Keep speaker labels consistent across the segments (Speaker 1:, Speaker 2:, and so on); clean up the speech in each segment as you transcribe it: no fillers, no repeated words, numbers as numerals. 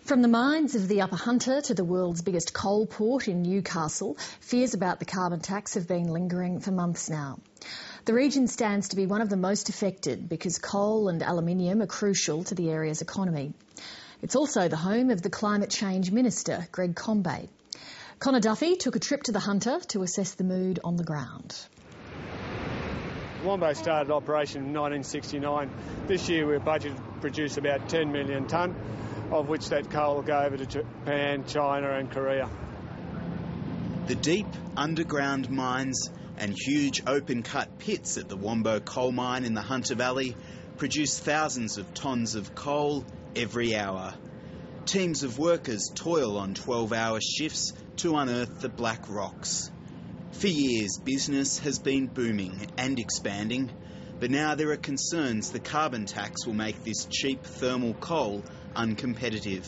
Speaker 1: From the mines of the Upper Hunter to the world's biggest coal port in Newcastle, fears about the carbon tax have been lingering for months now. The region stands to be one of the most affected because coal and aluminium are crucial to the area's economy. It's also the home of the Climate Change Minister, Greg Combet. Connor Duffy took a trip to the Hunter to assess the mood on the ground.
Speaker 2: Wombo started operation in 1969. This year we're budgeted to produce about 10 million tonne, of which that coal will go over to Japan, China and Korea.
Speaker 3: The deep underground mines and huge open-cut pits at the Wombo coal mine in the Hunter Valley produce thousands of tonnes of coal every hour. Teams of workers toil on 12-hour shifts to unearth the black rocks. For years, business has been booming and expanding, but now there are concerns the carbon tax will make this cheap thermal coal uncompetitive.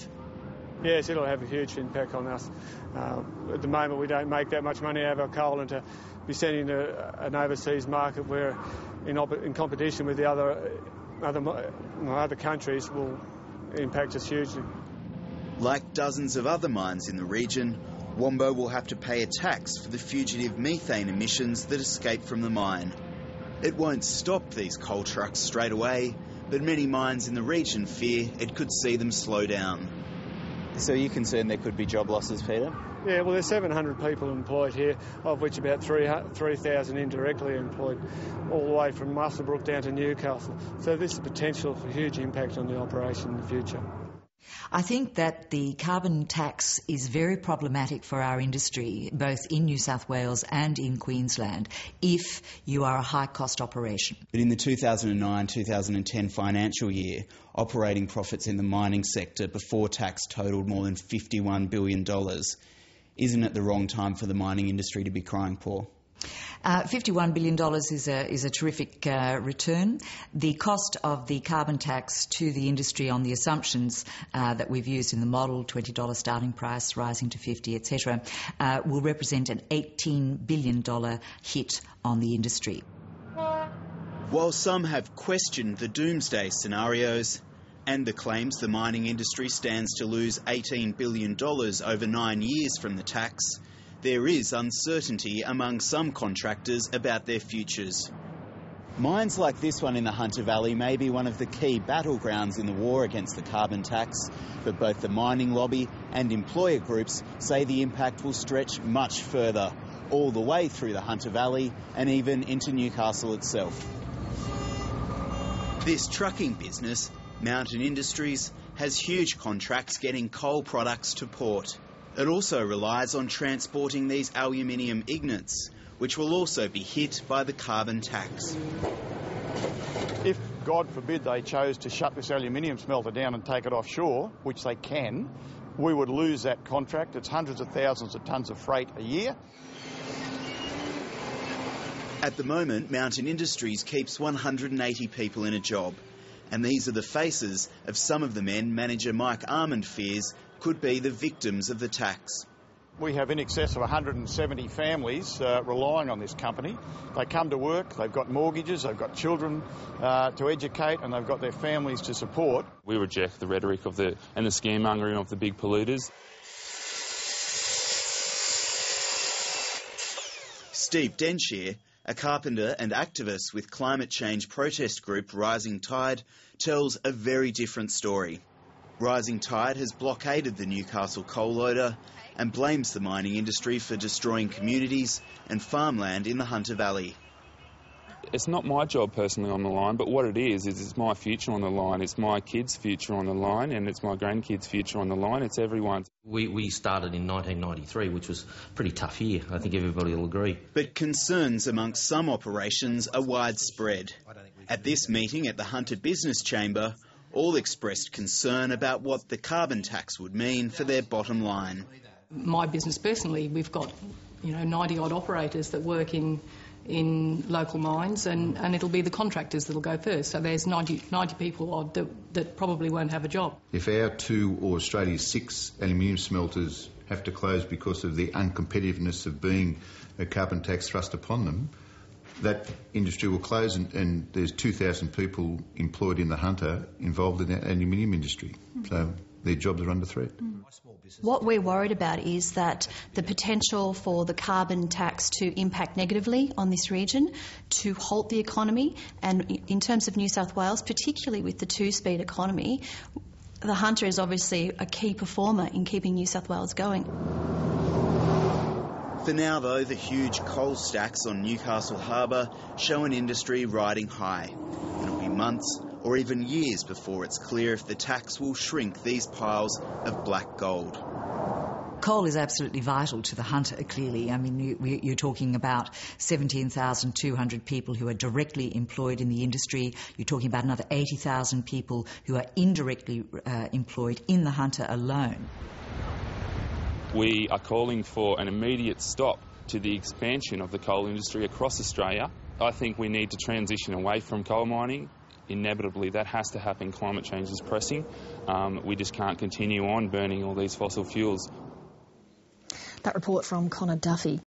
Speaker 2: Yes, it'll have a huge impact on us. At the moment we don't make that much money out of our coal, and to be sending to an overseas market where in competition with the other countries will impact us hugely.
Speaker 3: Like dozens of other mines in the region, Wombo will have to pay a tax for the fugitive methane emissions that escape from the mine. It won't stop these coal trucks straight away, but many mines in the region fear it could see them slow down.
Speaker 4: So are you concerned there could be job losses, Peter?
Speaker 2: Yeah, well, there's 700 people employed here, of which about 3,000 indirectly employed, all the way from Muswellbrook down to Newcastle. So this is potential for huge impact on the operation in the future.
Speaker 5: I think that the carbon tax is very problematic for our industry, both in New South Wales and in Queensland, if you are a high-cost operation.
Speaker 3: But in the 2009-2010 financial year, operating profits in the mining sector before tax totalled more than $51 billion. Isn't it the wrong time for the mining industry to be crying poor?
Speaker 5: $51 billion is a terrific return. The cost of the carbon tax to the industry on the assumptions that we've used in the model, $20 starting price rising to $50, etc., will represent an $18 billion hit on the industry.
Speaker 3: While some have questioned the doomsday scenarios and the claims the mining industry stands to lose $18 billion over 9 years from the tax, there is uncertainty among some contractors about their futures. Mines like this one in the Hunter Valley may be one of the key battlegrounds in the war against the carbon tax, but both the mining lobby and employer groups say the impact will stretch much further, all the way through the Hunter Valley and even into Newcastle itself. This trucking business, Mountain Industries, has huge contracts getting coal products to port. It also relies on transporting these aluminium ignits, which will also be hit by the carbon tax.
Speaker 6: If, God forbid, they chose to shut this aluminium smelter down and take it offshore, which they can, we would lose that contract. It's hundreds of thousands of tonnes of freight a year.
Speaker 3: At the moment, Mountain Industries keeps 180 people in a job, and these are the faces of some of the men manager Mike Almond fears could be the victims of the tax.
Speaker 6: We have in excess of 170 families relying on this company. They come to work, they've got mortgages, they've got children to educate, and they've got their families to support.
Speaker 7: We reject the rhetoric and the scaremongering of the big polluters.
Speaker 3: Steve Denshire, a carpenter and activist with climate change protest group Rising Tide, tells a very different story. Rising Tide has blockaded the Newcastle coal loader and blames the mining industry for destroying communities and farmland in the Hunter Valley.
Speaker 7: It's not my job personally on the line, but what it is it's my future on the line. It's my kids' future on the line, and it's my grandkids' future on the line. It's everyone's.
Speaker 8: We started in 1993, which was a pretty tough year. I think everybody will agree.
Speaker 3: But concerns amongst some operations are widespread. At this meeting at the Hunter Business Chamber, all expressed concern about what the carbon tax would mean for their bottom line.
Speaker 9: My business personally, we've got 90-odd operators that work in local mines, and it'll be the contractors that'll go first. So there's 90 people odd that probably won't have a job.
Speaker 10: If our 2 or Australia's 6 aluminium smelters have to close because of the uncompetitiveness of being a carbon tax thrust upon them, that industry will close, and there's 2,000 people employed in the Hunter involved in the aluminium industry. So their jobs are under threat.
Speaker 11: What we're worried about is that the potential for the carbon tax to impact negatively on this region, to halt the economy, and in terms of New South Wales, particularly with the two-speed economy, the hunter is obviously a key performer in keeping New South Wales going.
Speaker 3: For now, though, the huge coal stacks on Newcastle Harbour show an industry riding high. It'll be months or even years before it's clear if the tax will shrink these piles of black gold.
Speaker 5: Coal is absolutely vital to the hunter, clearly. I mean, you're talking about 17,200 people who are directly employed in the industry. You're talking about another 80,000 people who are indirectly employed in the hunter alone.
Speaker 7: We are calling for an immediate stop to the expansion of the coal industry across Australia. I think we need to transition away from coal mining. Inevitably, that has to happen. Climate change is pressing. We just can't continue on burning all these fossil fuels.
Speaker 1: That report from Connor Duffy.